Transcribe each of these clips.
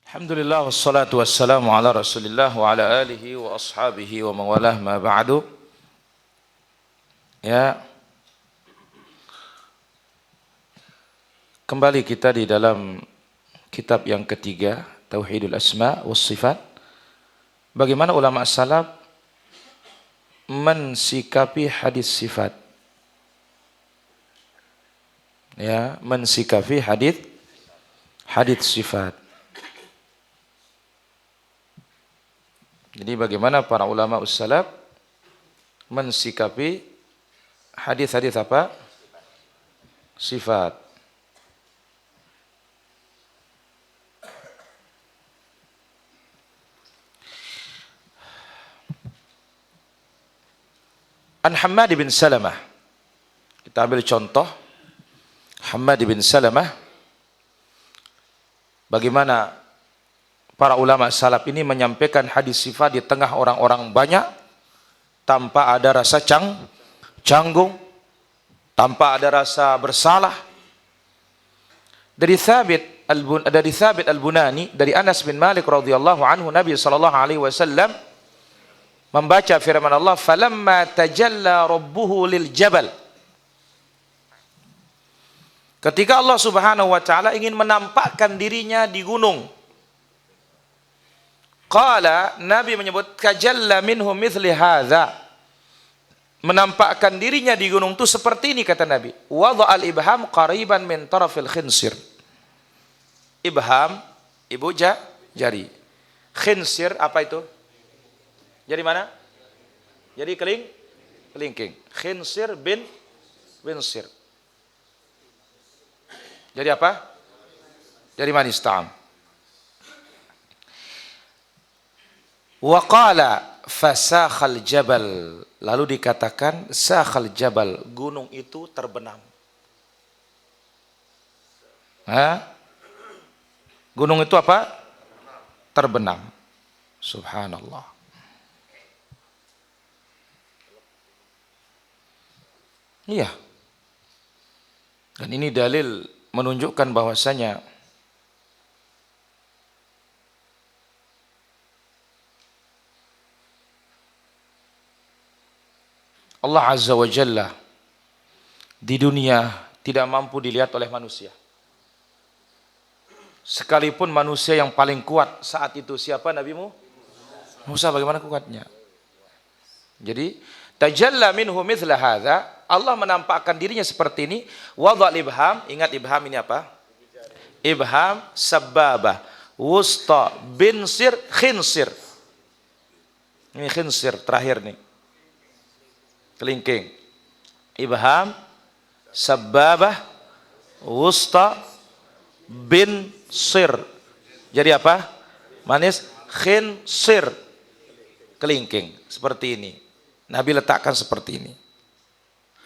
Alhamdulillah wassalatu wassalamu ala Rasulillah wa ala alihi wa ashabihi wa mawalah ma ba'du. Ya. Kembali kita di dalam kitab yang ketiga, Tauhidul Asma was Sifat. Bagaimana ulama salaf mensikapi hadis sifat. Ya, mensikapi hadis sifat. Jadi bagaimana para ulama ussalaf mensikapi hadis-hadis apa? Sifat. An Hammad bin Salamah. Kita ambil contoh Hammad bin Salamah. Bagaimana para ulama salaf ini menyampaikan hadis sifat di tengah orang-orang banyak tanpa ada rasa canggung, tanpa ada rasa bersalah. Dari Thabit al-Bunani, dari Anas bin Malik radhiyallahu anhu, Nabi sallallahu alaihi wasallam membaca firman Allah, "Falamma tajalla rabbuhu lil jabal." Ketika Allah Subhanahu wa taala ingin menampakkan dirinya di gunung, qala, Nabi menyebut kajalla minhu mithli hadza. Menampakkan dirinya di gunung itu seperti ini, kata Nabi. Wada'al ibham qariban min tarafil khinsir. Ibham, ibu jari. Khinsir apa itu? Jadi mana? Jadi kelingking. Khinsir bin sir. Jadi apa? Jadi manis ta'am. Wa qala fasakhal jabal. Lalu dikatakan sakhal jabal, gunung itu terbenam. Gunung itu apa? Terbenam. Subhanallah. Iya. Dan ini dalil menunjukkan bahwasanya Allah Azza wa Jalla di dunia tidak mampu dilihat oleh manusia. Sekalipun manusia yang paling kuat saat itu siapa, Nabimu? Musa, bagaimana kuatnya? Jadi tajalla minhu mithla hadza, Allah menampakkan dirinya seperti ini. Wadhal ibham, ingat ibham ini apa? Ibham sababah, wusta, binsir, khinsir. Ini khinsir terakhir nih. Kelingking. Ibham sababah, wusta, binsir. Jadi apa? Manis, khinsir. Kelingking. Seperti ini. Nabi letakkan seperti ini.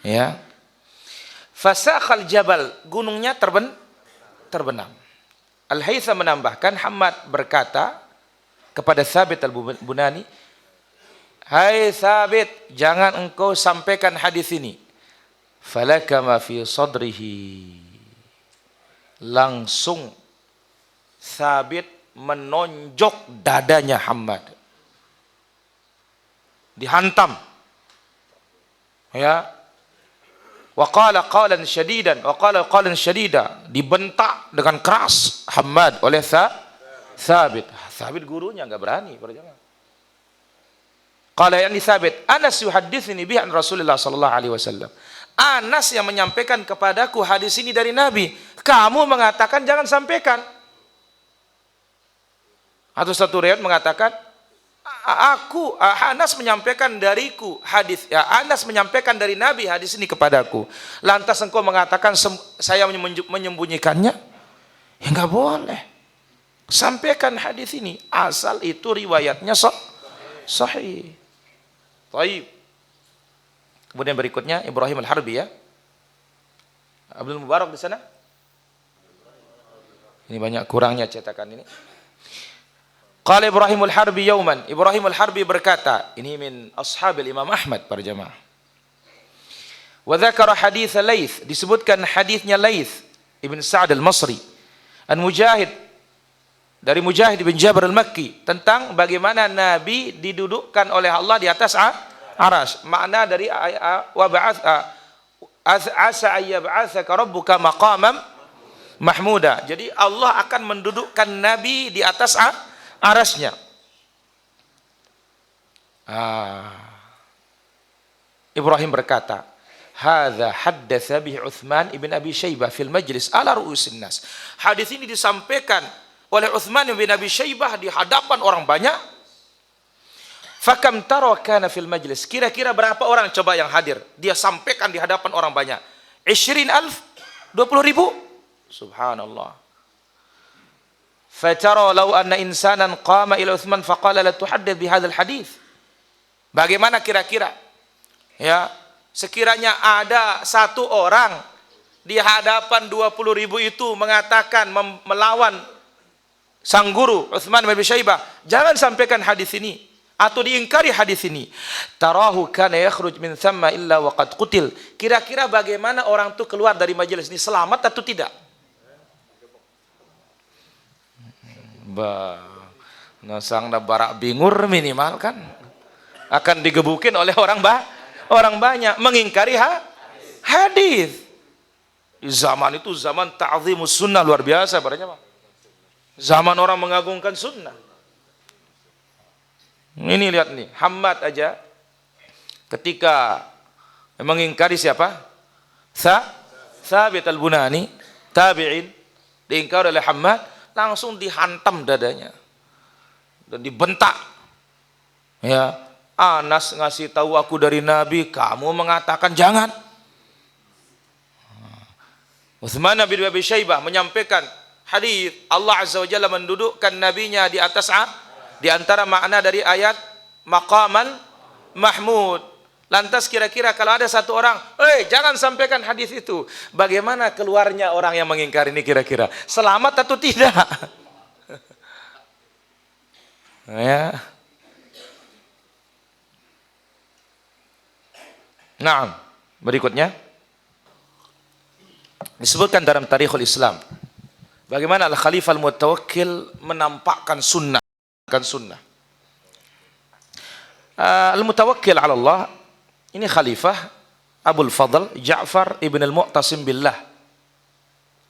Ya. Fasakhal jabal, gunungnya terbenam. Al-Haytham menambahkan, Hammad berkata kepada Thabit al-Bunani, "Hai Thabit, jangan engkau sampaikan hadis ini." Falaka ma fi sadrihi. Langsung Thabit menonjok dadanya Hammad. Dihantam. Ya. Wa qala qalan syadidan, wa qala qalan syadida, dibentak dengan keras Hammad oleh Thabit. Thabit gurunya enggak berani berjamaah. Qala yani Thabit, Anas yuhadditsuni bihi an Rasulullah sallallahu alaihi wasallam. Anas yang menyampaikan kepadaku hadis ini dari Nabi. Kamu mengatakan jangan sampaikan. Atau satu riwayat mengatakan Anas menyampaikan dariku hadis, ya, Anas menyampaikan dari Nabi hadis ini kepadaku. Lantas engkau mengatakan saya menyembunyikannya? Ya enggak boleh. Sampaikan hadis ini asal itu riwayatnya sahih. Baik. Kemudian berikutnya Ibrahim al-Harbi, ya. Abdul Mubarak di sana? Ini banyak kurangnya cetakan ini. Qala Ibrahim al-Harbi yauman, Ibrahim al-Harbi berkata, ini min ashabil Imam Ahmad para jamaah. Wa dzakara hadits Laits, disebutkan hadisnya Laits Ibn Sa'd al-Masri. An Mujahid dari Mujahid bin Jabir al-Makki tentang bagaimana Nabi didudukkan oleh Allah di atas aras. Makna dari wa ba'ath asa ayyab'atsaka rabbuka maqamam mahmuda. Jadi Allah akan mendudukkan Nabi di atas arasnya. Ibrahim berkata, "Hadza haddatsa bihi Utsman ibn Abi Syaibah fil majlis ala ru'usin nas." Hadis ini disampaikan oleh Utsman bin Abi Syaibah di hadapan orang banyak. Fakam tara kana fil majlis. Kira-kira berapa orang coba yang hadir? Dia sampaikan di hadapan orang banyak. 20.000, 20.000. Subhanallah. Fatara law anna insanan qama ila Utsman faqala la tuhaddits bi hadzal hadits. Bagaimana kira-kira? Ya, sekiranya ada satu orang di hadapan 20.000 itu mengatakan melawan sang guru Utsman bin Abi Syaibah, jangan sampaikan hadis ini atau diingkari hadis ini. Tarahu kana yakhruj min thamma illa wa qad qutil. Kira-kira bagaimana orang itu keluar dari majelis ini selamat atau tidak? Nasang na barak bingur minimal kan akan digebukin oleh orang banyak mengingkari hadis. Zaman itu zaman ta'zimus sunnah luar biasa padanya, Pak. Zaman orang mengagungkan sunnah. Ini lihat nih, Hammad aja ketika mengingkari siapa? Thabit al-Bunani, tabi'in, diingkari oleh Hammad, langsung dihantam dadanya dan dibentak. Ya, Anas ngasih tahu aku dari Nabi, kamu mengatakan jangan. Utsman bin Abi Syaibah menyampaikan hadis Allah Azza wa Jalla mendudukkan nabinya di atas di antara makna dari ayat maqaman mahmud. Lantas kira-kira kalau ada satu orang, jangan sampaikan hadis itu. Bagaimana keluarnya orang yang mengingkari ini kira-kira? Selamat atau tidak? Ya. Nah, berikutnya disebutkan dalam Tarikhul Islam bagaimana Al-Khalifah Al-Mutawakkil menampakkan sunnah. Al-Mutawakkil ala Allah ini Khalifah Abul Fadl Ja'far ibn al-Mu'tasim billah.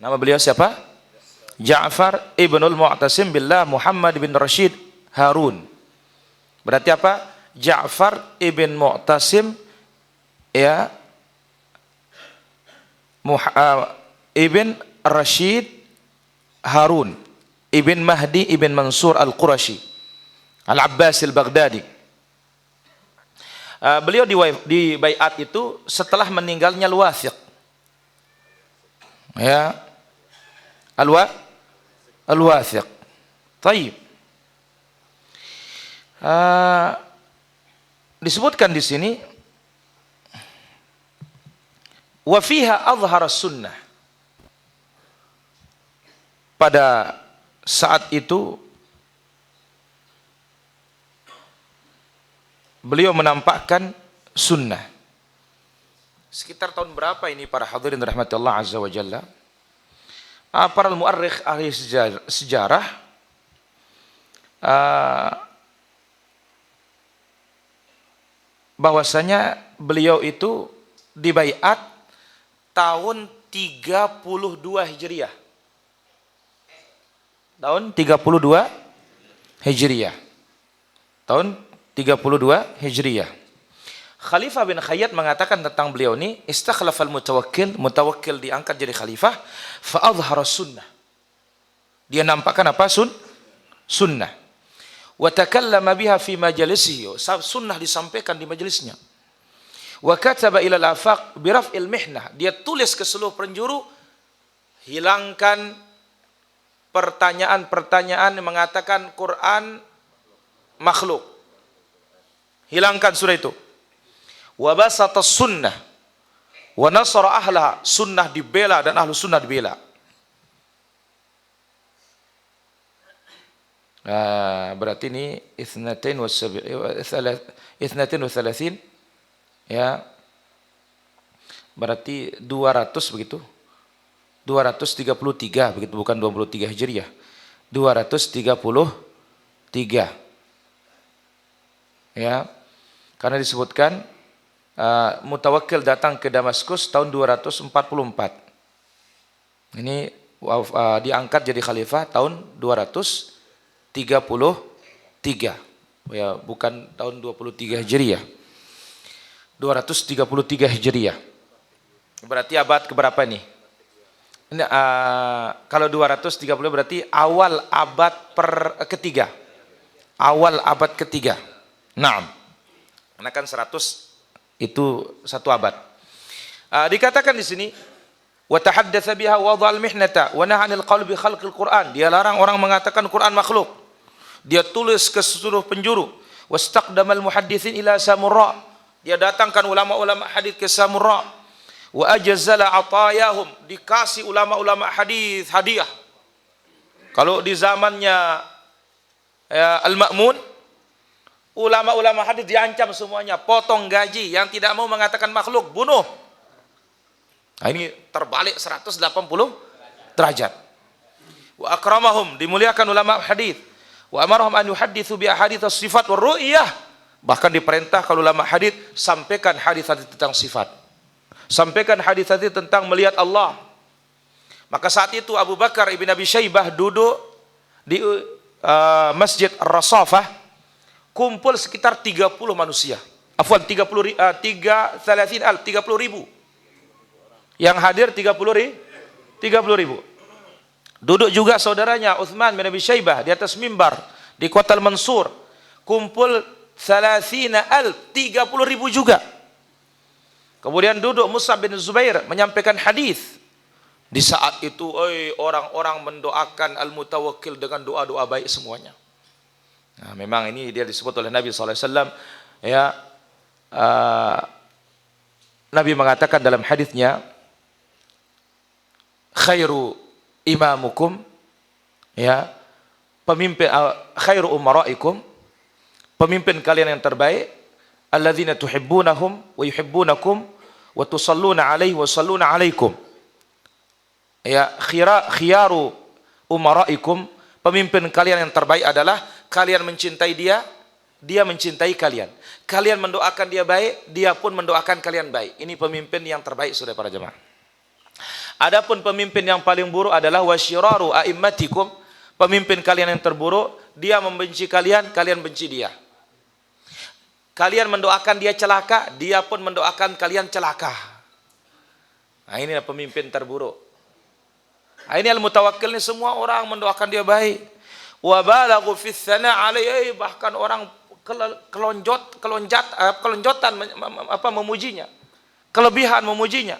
Nama beliau siapa? Ja'far ibn al-Mu'tasim billah Muhammad bin Rashid Harun. Berarti apa? Ja'far ibn Mu'tasim ya Ibn Rashid Harun Ibn Mahdi Ibn Mansur Al-Qurashi Al-Abbas Al-Baghdadi. Beliau di baiat itu setelah meninggalnya Al-Wathiq. Ya, Al-Wathiq. Taib. Disebutkan di sini wa fiha azhara sunnah. Pada saat itu beliau menampakkan sunnah. Sekitar tahun berapa ini para hadirin rahmati Allah Azza wa Jalla? Para muarrikh ahli sejarah bahwasanya beliau itu dibaiat tahun 32 Hijriah. Tahun 32 Hijriah. Tahun 32 Hijriah. Khalifah bin Khayyat mengatakan tentang beliau ini, istakhlafal mutawakkil diangkat jadi khalifah, fa azhara sunnah. Dia nampakkan apa? Sunnah. Wa takallama biha fi majalisihi. Sunnah disampaikan di majelisnya. Wa kataba ila al-afaq bi raf'il mihnah. Dia tulis ke seluruh penjuru, hilangkan pertanyaan-pertanyaan yang mengatakan Quran makhluk. Hilangkan surah itu. Wa basata sunnah wa nasara ahlaha. Sunnah dibela dan ahlu sunnah dibela. Berarti ini 32 ya, berarti 200 begitu, 233 begitu, bukan 23 Hijriah. 233. Ya. Karena disebutkan Mutawakkil datang ke Damaskus tahun 244. Ini diangkat jadi khalifah tahun 233. Ya, bukan tahun 23 Hijriah. 233 Hijriah. Berarti abad keberapa nih? Ini, kalau 230 berarti awal abad ketiga. Awal abad ketiga. Nah, karena kan 100 itu satu abad. Dikatakan di sini, wa tahaddatsa biha wa dhal mihnata wa nahaa 'anil qawl bi khalqil Qur'an. Dia larang orang mengatakan Quran makhluk. Dia tulis ke seluruh penjuru. Wastaqdamal muhadditsin ila Samurra. Dia datangkan ulama-ulama hadis ke Samurra. Wa ajzala atayahum, dikasih ulama-ulama hadis hadiah. Kalau di zamannya Al-Ma'mun, ulama-ulama hadis diancam semuanya, potong gaji, yang tidak mau mengatakan makhluk bunuh. Nah, ini terbalik 180 derajat. Wa akramahum, dimuliakan ulama hadis. Wa amarahum an yuhadditsu bi ahadits sifat war ru'yah. Bahkan diperintah kalau ulama hadis sampaikan hadis-hadis tentang sifat. Sampaikan hadis-hadis tentang melihat Allah. Maka saat itu Abu Bakar ibn Abi Syaibah duduk di Masjid Ar-Rasafah, kumpul sekitar 30 manusia. Afwan 30 ribu. Yang hadir 30 ribu. Duduk juga saudaranya Utsman bin Abi Syaibah di atas mimbar di Kota Al-Mansur. Kumpul 30 ribu juga. Kemudian duduk Mus'ab bin Zubair menyampaikan hadis. Di saat itu orang-orang mendoakan Al-Mutawakkil dengan doa-doa baik semuanya. Nah, memang ini dia disebut oleh Nabi SAW. Ya, Nabi mengatakan dalam hadisnya, khairu imamukum, ya, pemimpin, khairu umaraikum, pemimpin kalian yang terbaik, alladzina tuhibbunahum wa yuhibbunakum wa tusalluna alaihi wa salluna alaikum. Ya, khiyaru umaraikum, pemimpin kalian yang terbaik adalah kalian mencintai dia, dia mencintai kalian. Kalian mendoakan dia baik, dia pun mendoakan kalian baik. Ini pemimpin yang terbaik, saudara para jemaah. Adapun pemimpin yang paling buruk adalah wasyiraru a'immatikum, pemimpin kalian yang terburuk, dia membenci kalian, kalian benci dia. Kalian mendoakan dia celaka, dia pun mendoakan kalian celaka. Nah, ini pemimpin terburuk. Nah, ini Al-Mutawakkil, ini semua orang mendoakan dia baik. Wa balaghu fi tsana alaihi, bahkan orang kelonjotan memujinya, kelebihan memujinya,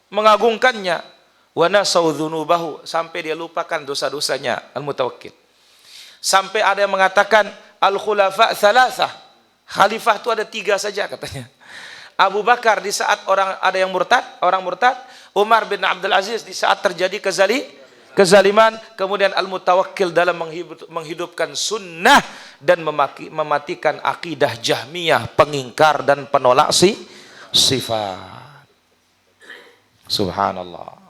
mengagungkannya. Wa nasau dzunubahu, sampai dia lupakan dosa-dosanya Al-Mutawakkil. Sampai ada yang mengatakan al-khulafa tsalasah, khalifah itu ada 3 saja katanya. Abu Bakar di saat orang murtad, Umar bin Abdul Aziz di saat terjadi kezaliman, kemudian Al-Mutawakkil dalam menghidupkan sunnah dan mematikan akidah Jahmiyah, pengingkar dan penolak sifat. Subhanallah.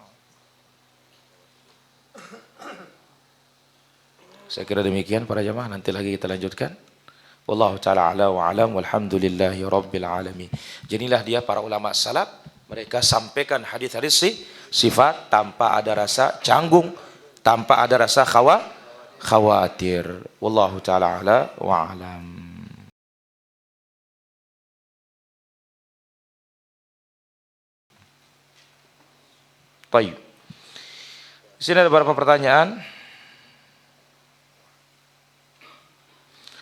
Saya kira demikian para jamaah, nanti lagi kita lanjutkan. Wallahu ta'ala ala wa alam, walhamdulillahi rabbil alamin. Jadilah dia para ulama salaf, mereka sampaikan hadis-hadis sifat tanpa ada rasa canggung, tanpa ada rasa khawatir. Wallahu ta'ala ala wa alam. Baik. Di sini ada beberapa pertanyaan.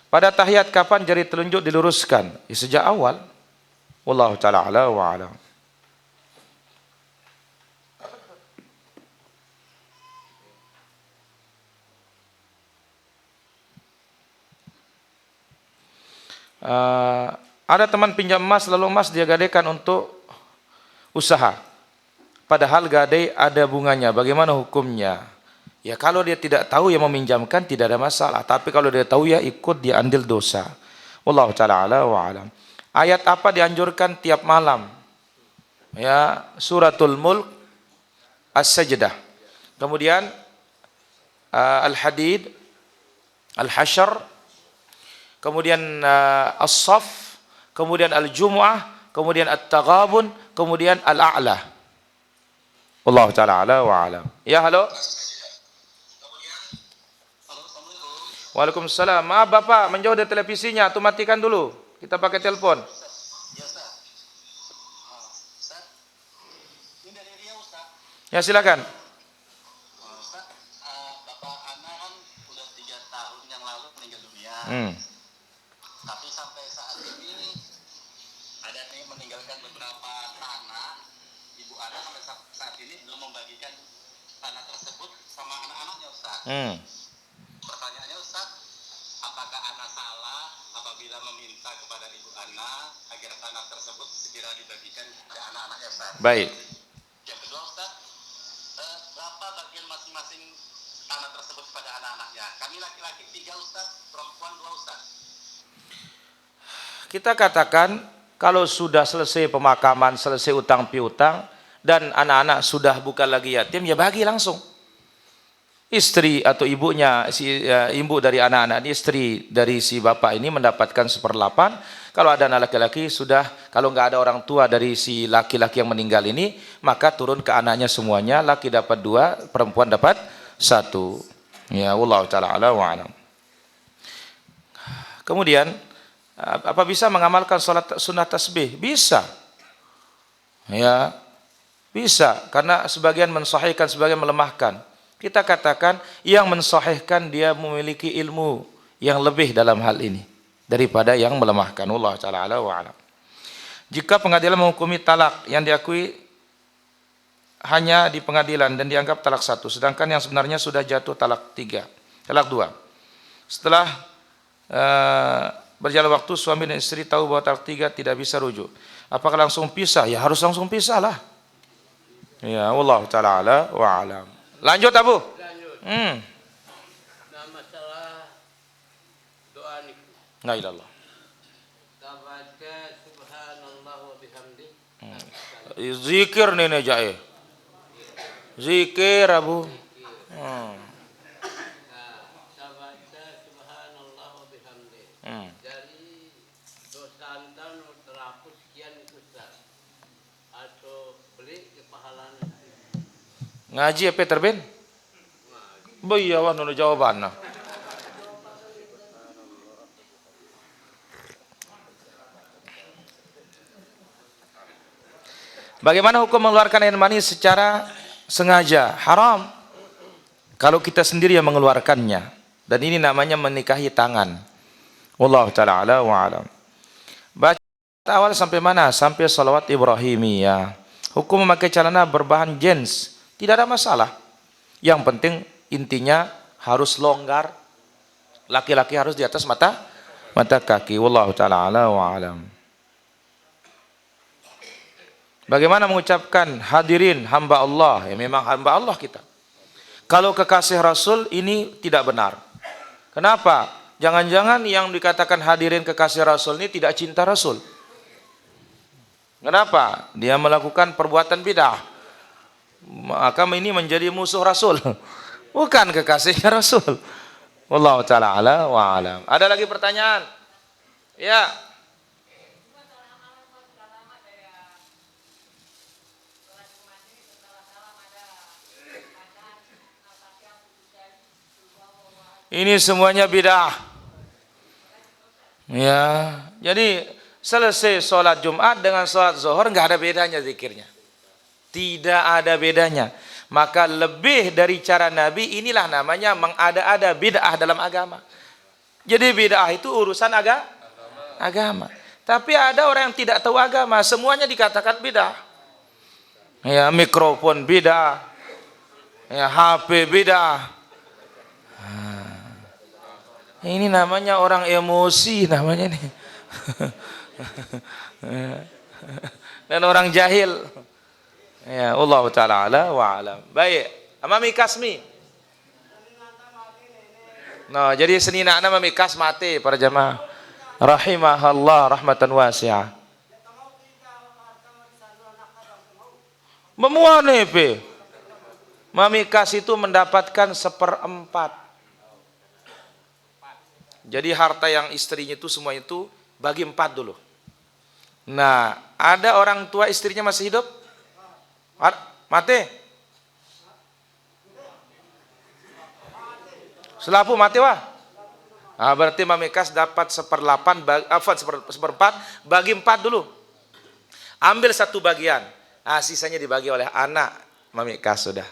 Pada tahiyat kapan jari telunjuk diluruskan? Ya, sejak awal. Wallahu ta'ala ala wa alam. Ada teman pinjam emas, lalu emas dia gadaikan untuk usaha. Padahal gadai ada bunganya. Bagaimana hukumnya? Ya, kalau dia tidak tahu yang meminjamkan tidak ada masalah. Tapi kalau dia tahu ya ikut, dia andil dosa. Wallahu ta'ala ala wa alam. Ayat apa dianjurkan tiap malam? Ya, Suratul Mulk, As-Sajdah. Kemudian Al-Hadid, Al-Hasyr, kemudian As-Saff, kemudian Al-Jumu'ah, kemudian At-Taghabun, kemudian Al-A'la. Wallahu ta'ala ala wa alam. Ya, halo. Waalaikumsalam. Maaf Bapak, menjauh dari televisinya, atau matikan dulu. Kita pakai telepon. Ya, silakan. Bapak Ana kan udah 3 tahun yang lalu meninggal dunia. Tapi sampai saat ini ada nih meninggalkan beberapa tanah. Ibu Ana sampai saat ini belum membagikan tanah tersebut sama anak-anaknya, Ustaz. Pertanyaannya, Ustaz, apakah Ana salah apabila meminta kepada Ibu Ana agar tanah tersebut segera dibagikan ke anak-anaknya, Ustaz? Baik. Yang kedua, Ustaz, berapa bagian masing-masing tanah tersebut kepada anak-anaknya? Kami laki-laki 3, Ustaz, perempuan 2, Ustaz. Kita katakan kalau sudah selesai pemakaman, selesai utang piutang, dan anak-anak sudah bukan lagi yatim, ya bagi langsung. Istri atau ibunya, ibu dari anak-anak ini, istri dari si bapak ini mendapatkan 1/8. Kalau ada anak laki-laki sudah, kalau nggak ada orang tua dari si laki-laki yang meninggal ini, maka turun ke anaknya semuanya. Laki dapat 2, perempuan dapat 1. Ya, wallahu ta'ala ala wa alam. Kemudian, apa bisa mengamalkan sholat sunnah tasbih? Bisa. Ya, bisa. Karena sebagian mensahihkan, sebagian melemahkan. Kita katakan yang mensahihkan dia memiliki ilmu yang lebih dalam hal ini daripada yang melemahkan. Wallahu ta'ala ala wa alam. Jika pengadilan menghukumi talak yang diakui hanya di pengadilan dan dianggap talak 1, sedangkan yang sebenarnya sudah jatuh talak 3, talak 2. Setelah berjalan waktu suami dan istri tahu bahwa talak 3 tidak bisa rujuk, apakah langsung pisah? Ya harus langsung pisah lah. Ya, wallahu ta'ala ala wa alam. Lanjut Abu. Lanjut. Nah, masalah doa nih. La ilallah. Tabaca subhanallah wa bihamdi. Zikir nih jae. Zikir Abu. Nah, tabaca subhanallah wa bihamdi. Dari dosa anda terhapus sekian itu, Ustaz. Atau beli kepahalaan. Ngaji apa terbin? Bayawan nu jawabanna. Bagaimana hukum mengeluarkan air mani secara sengaja? Haram. Kalau kita sendiri yang mengeluarkannya. Dan ini namanya menikahi tangan. Wallahu ta'ala ala wa alam. Baca awal sampai mana? Sampai salawat Ibrahimiyah. Hukum memakai celana berbahan jeans. Tidak ada masalah. Yang penting intinya harus longgar. Laki-laki harus di atas mata kaki. Wallahu ta'ala ala wa alam. Bagaimana mengucapkan hadirin hamba Allah? Ya memang hamba Allah kita. Kalau kekasih Rasul ini tidak benar. Kenapa? Jangan-jangan yang dikatakan hadirin kekasih Rasul ini tidak cinta Rasul. Kenapa? Dia melakukan perbuatan bid'ah. Maka ini menjadi musuh Rasul, bukan kekasihnya Rasul. Wallahu ta'ala ala wa alam. Ada lagi pertanyaan? Ya. Ini semuanya bid'ah. Ya, jadi selesai sholat Jumat dengan sholat zuhur nggak ada bedanya zikirnya. Tidak ada bedanya. Maka lebih dari cara Nabi, inilah namanya mengada-ada bid'ah dalam agama. Jadi bid'ah itu urusan agama. Tapi ada orang yang tidak tahu agama, semuanya dikatakan bid'ah. Ya, mikrofon bid'ah. Ya, HP bid'ah. Ini namanya orang emosi namanya nih. Dan orang jahil. Ya, Allah ta'ala ala wa alam. Baik, Mami Kasmi. Nah, jadi senina ana Mami Kas mati para jamaah. Rahimahallah rahmatan wasi'ah. Memuane pe. Mamikas itu mendapatkan 1/4. Jadi harta yang istrinya itu semua itu bagi 4 dulu. Nah, ada orang tua istrinya masih hidup? Mati? Selapu mati wah. Nah, berarti Mamikas dapat 1/4 bagi 4 dulu. Ambil 1 bagian. Nah, sisanya dibagi oleh anak Mamikas sudah.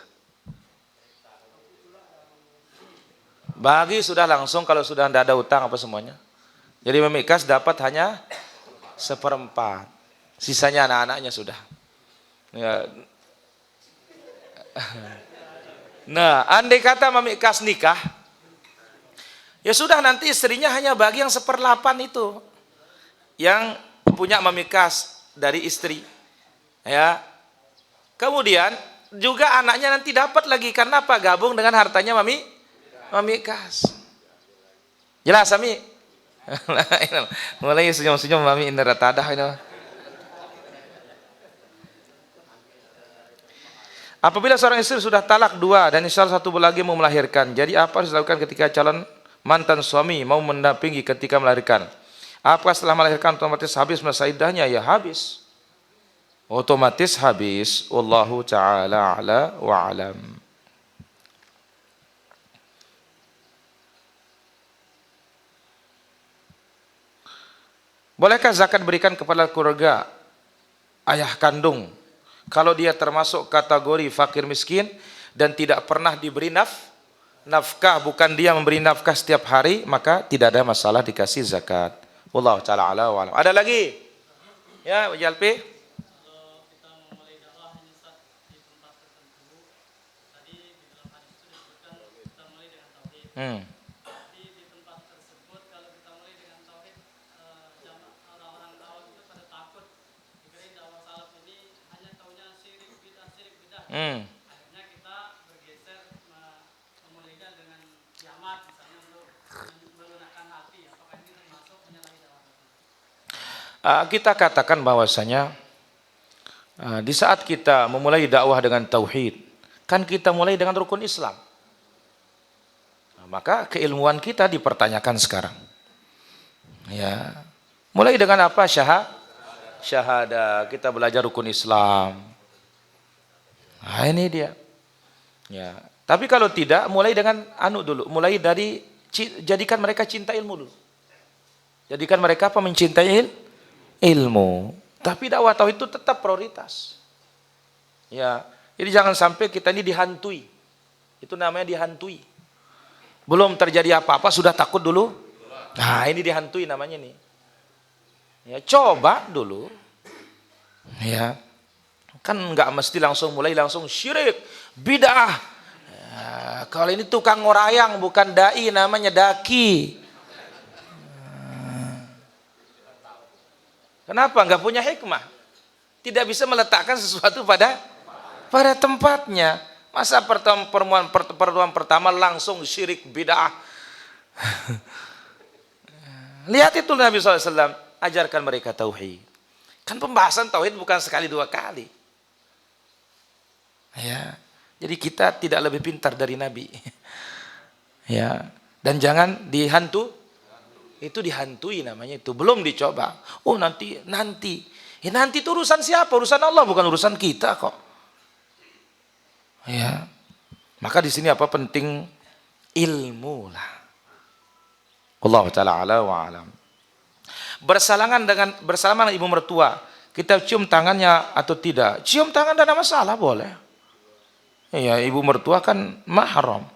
Bagi sudah langsung kalau sudah tidak ada utang apa semuanya. Jadi Mamikas dapat hanya 1/4. Sisanya anak-anaknya sudah. Ya. Nah, andai kata Mamikas nikah, ya sudah nanti istrinya hanya bagi yang 1/8 itu. Yang punya Mamikas dari istri. Ya. Kemudian juga anaknya nanti dapat lagi karena apa? Gabung dengan hartanya Mamikas. Jelas Ami? Mulai senyum-senyum Mami indra tadah ini. Apabila seorang istri sudah talak 2 dan salah satu lagi mau melahirkan, jadi apa harus dilakukan ketika calon mantan suami mau mendampingi ketika melahirkan? Apakah setelah melahirkan otomatis habis masa iddahnya? Ya habis. Otomatis habis. Wallahu ta'ala a'la wa alam. Bolehkah zakat berikan kepada keluarga ayah kandung kalau dia termasuk kategori fakir miskin dan tidak pernah diberi nafkah, bukan dia memberi nafkah setiap hari, maka tidak ada masalah dikasih zakat. Wallahu ta'ala ala wa alam. Ada lagi? Ya, Jalpi? Kalau kita memulai dakwah ini Ustaz di tempat tertentu, tadi di dalam hadis itu disebutkan kita mulai dengan tauhid. Tapi di tempat tersebut kalau kita mulai dengan tauhid, orang-orang awam itu pada takut. Dikirain dakwah salaf ini hanya taunya syirik bidah. Akhirnya kita bergeser memulainya dengan kiamat misalnya untuk melunakkan hati. Apakah ini termasuk menyalahi dakwah? Kita katakan bahwasanya di saat kita memulai dakwah dengan tauhid, kan kita mulai dengan rukun Islam. Maka keilmuan kita dipertanyakan sekarang. Ya. Mulai dengan apa? Syahadah. Kita belajar rukun Islam. Nah, ini dia. Ya. Tapi kalau tidak, mulai dengan dulu. Mulai dari jadikan mereka cinta ilmu dulu. Jadikan mereka apa? Mencintai ilmu. Tapi dakwah tauhid itu tetap prioritas. Ya. Jadi jangan sampai kita ini dihantui. Itu namanya dihantui. Belum terjadi apa-apa sudah takut dulu. Nah, ini dihantui namanya nih. Ya, coba dulu. Ya. Kan enggak mesti langsung mulai langsung syirik, bid'ah. Ya, kalau ini tukang ngorayang bukan dai, namanya daki. Kenapa? Enggak punya hikmah. Tidak bisa meletakkan sesuatu pada tempatnya. Masa pertemuan pertama langsung syirik bid'ah. Lihat itu Nabi SAW. Ajarkan mereka tauhid. Kan pembahasan tauhid bukan sekali 2 kali. Ya. Jadi kita tidak lebih pintar dari Nabi. Ya. Dan jangan itu dihantui namanya itu. Belum dicoba. Oh nanti. Ya, nanti itu urusan siapa? Urusan Allah, bukan urusan kita kok. Ya. Maka di sini apa penting? Ilmu lah. Allah taala ala wa alam. Bersalaman dengan ibu mertua, kita cium tangannya atau tidak? Cium tangan tidak ada masalah, boleh. Ya, ibu mertua kan mahram.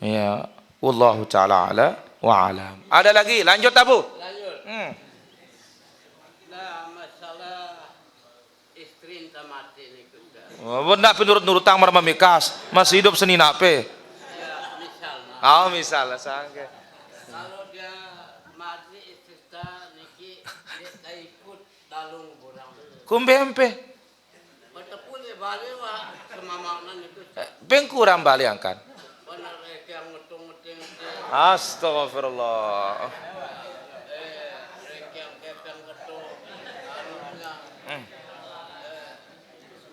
Ya, wallahu taala ala wa alam. Ada lagi? Lanjut Abu. Lanjut. Nah, masalah istri entah mati nih Ustaz. Benar penurut-nurut tang Mamikas, masih hidup seni nape? Ya, misalnya. Misalnya sangke. Kalau dia mati istri niki dia ikut dalung kurang. Kumbempe. Betapun ya balik wah semamanan itu. Pengkurang baliangkan. Benar yang ngutung-nguting Astagfirullah. yang kepeng ketuk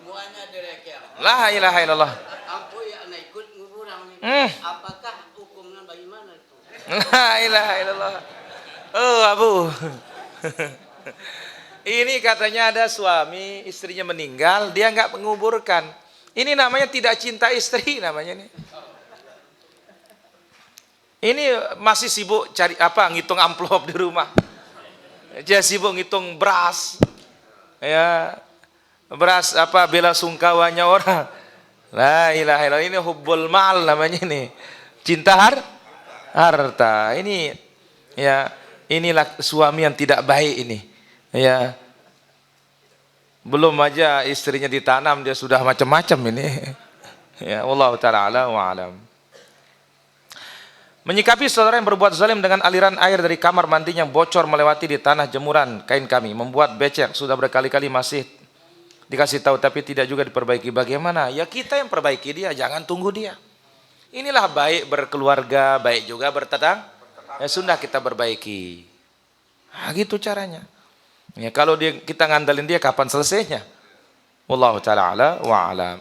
semuanya direkam. La ilaha illallah. Ampun Apakah hukumnya bagaimana itu? La ilaha illallah. Oh, Abu. Ini katanya ada suami, istrinya meninggal, dia nggak menguburkan. Ini namanya tidak cinta istri namanya nih. Ini masih sibuk cari apa? Ngitung amplop di rumah. Dia sibuk ngitung beras. Ya. Beras apa bela sungkawanya orang. La ilaha illallah, ini hubbul mal namanya ini. Cinta harta. Ini ya, inilah suami yang tidak baik ini. Ya. Belum aja istrinya ditanam dia sudah macam-macam ini. Ya, wallahu taala wa alam. Menyikapi saudara yang berbuat zalim dengan aliran air dari kamar mandi yang bocor melewati di tanah jemuran kain kami, membuat becek, sudah berkali-kali masih dikasih tahu tapi tidak juga diperbaiki. Bagaimana? Ya kita yang perbaiki dia, jangan tunggu dia. Inilah baik berkeluarga, baik juga bertetangga. Ya sudah kita perbaiki. Nah, gitu caranya. Ya kalau kita ngandalin dia kapan selesainya? Wallahu taala wa alam.